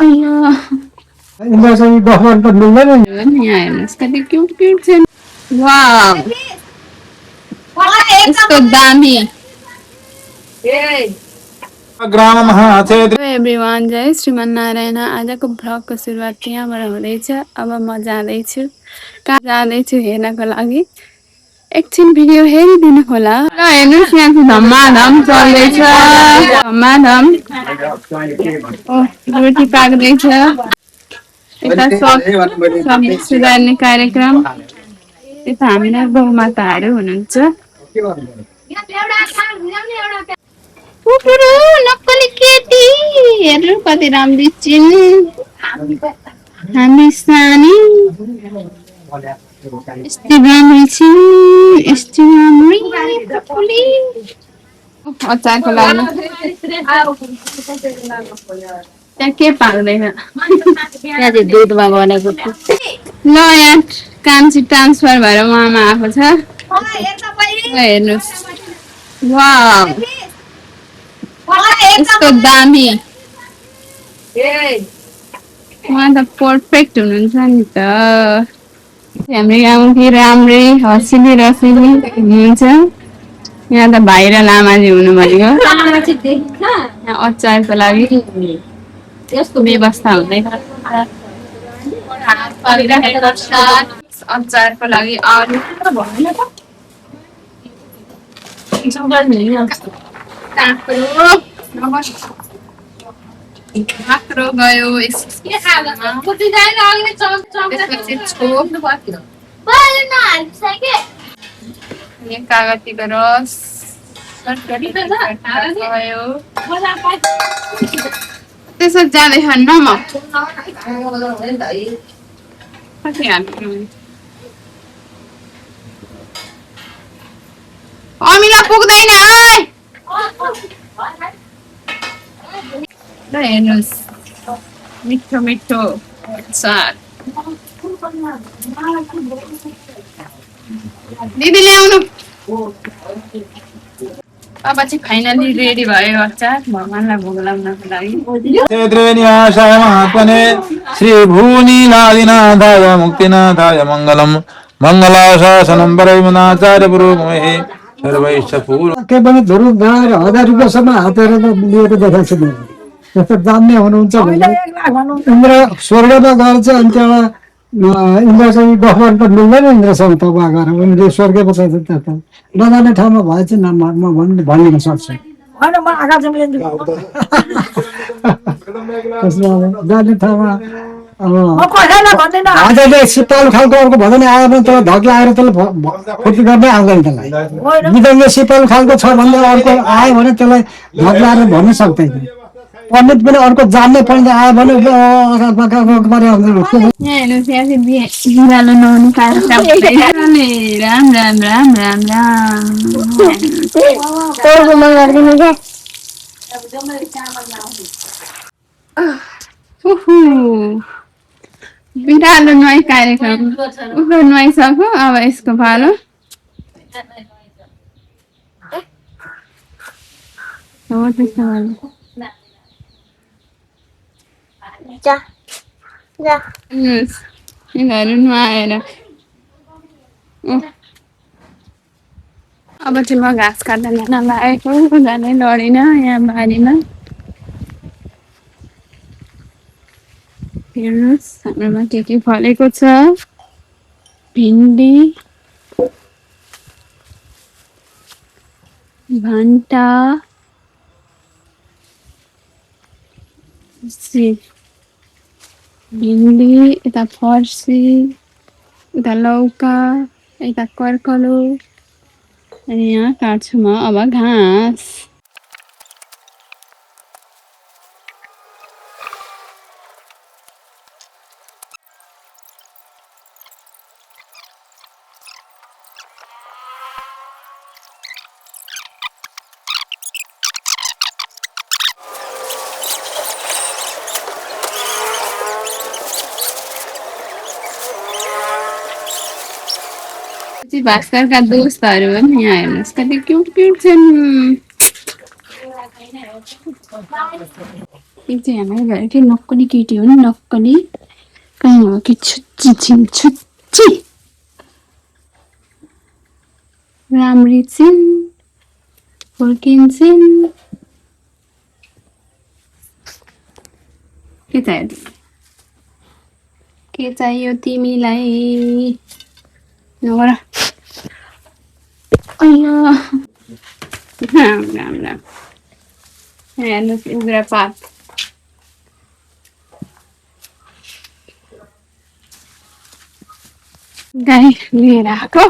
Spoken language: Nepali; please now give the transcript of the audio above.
अय्या यिनीहरूसँग गफ गर्नु त मिल्दैन नि यहाँ हेर्नुहोस् कति क्युट क्युट छ नि। वाउ यस्तो दामी। ग्राममा हेलो एभ्रिवान, जय श्रीमन्नारायण। आजको भ्लगको सुरुवात यहाँबाट हुँदैछ। अब म जाँदैछु, कहाँ जाँदैछु हेर्नको लागि एकछिन भिडियो हेरिदिनु होला। ल हेर्नुहोस् यहाँ चाहिँ धमाधम चल्दैछ, धमाधम। रोटी पाक्दैछ, यता सब्जी सुधार्ने कार्यक्रम, यता हामीलाई गौमाताहरू हुनुहुन्छ। कुकुरु नक्कली केटी हेर्नु कति राम्री छिन् हामी सानी, यस्तै राम्री छिन्, यस्तै राम्री कुकुली। अचारको लागि त्यहाँ के पाक्दैन, यहाँ चाहिँ दुधमा बनेको ल यहाँ कान्छी ट्रान्सफर भएर उहाँमा आएको छ। ल हेर्नुहोस्, वाउ यस्तो दामी। उहाँ त पर्फेक्ट हुनुहुन्छ नि त। हाम्रो गाउँकी राम्री हँसिली रसिली हुनुहुन्छ। यहाँ त भाइ र लामाजी हुनुभयो। यहाँ अचारको लागि व्यवस्था हुँदैछ। अचारको लागि अरू काँक्रो गयो, कागतीको रस गयो। त्यसो जाँदैछ नमक कति हाल्नु अमिला पुग्दैन है। ल हेर्नुहोस् मिठो मिठो अचार। दिदी ल्याउनु। अब चाहिँ फाइनली रेडी भयो अचार भगवानलाई भोग लगाउनको लागि। क्षेत्रेनिवासाय महात्मने श्री भूनीलादिनाथाय मुक्तिनाथाय मङ्गलम् मङ्गलाशासनं परमनाचार्य पुरोगमहे सर्वैश्च पूर्व के पनि धुरु गाएर 1000 रुपैयाँसम्म हातेर लिएको देखाएको छु मैले। त्यस्तो जान्ने हुनुहुन्छ भने इन्द्र स्वर्गमा गएर चाहिँ अनि त्यहाँ इन्द्रसँग गफ गर्नु त मिल्दैन। इन्द्रसँग त उहाँ गएर उनीले स्वर्ग बचाउँछ। त्यता नजाने ठाउँमा भए चाहिँ म भनिदिन सक्छु। जाने ठाउँमा आजले सिपालु खालको अर्को भजन आयो भने त धक लागेर त्यसलाई फुर्ती गर्नै आउँदैन। त्यसलाई मृदङ्ग सिपालु खालको छ भने अर्को आयो भने त्यसलाई धक लागेर भन्नु सक्दैन। पण्डित पनि अर्को जान्ने पण्डित आयो भने राम राम राम राम राम। बिरालो नुहाई कार्यक्रम उसको नुहाइसक्यो। अब यसको पालो हो त्यस्तो यिनीहरू नुहाएर अब चाहिँ म घाँस काट्न जान लागेको। जानै लडिनँ यहाँ बारीमा। हेर्नुहोस् हाम्रोमा के फलेको छ। भिन्डी, भन्टा, भिन्डी, यता फर्सी, उता लौका, यता कर्कलो, अनि यहाँ काट्छु म अब घाँस। भास्करका दोस्तहरू हो नि। यहाँ हेर्नुहोस् कति क्युट क्युट छन्। हेर्नु कि नक्कली केटी हो नि, नक्कली कहीँ हो कि छुच्ची छिन् छुच्ची राम्री छिन् फुर्किन्छन् के चाहियो के चाहियो तिमीलाई नगर अಯ್यो राम राम राम हेर्नुहोस् उग्रपात गाई लिएर आएको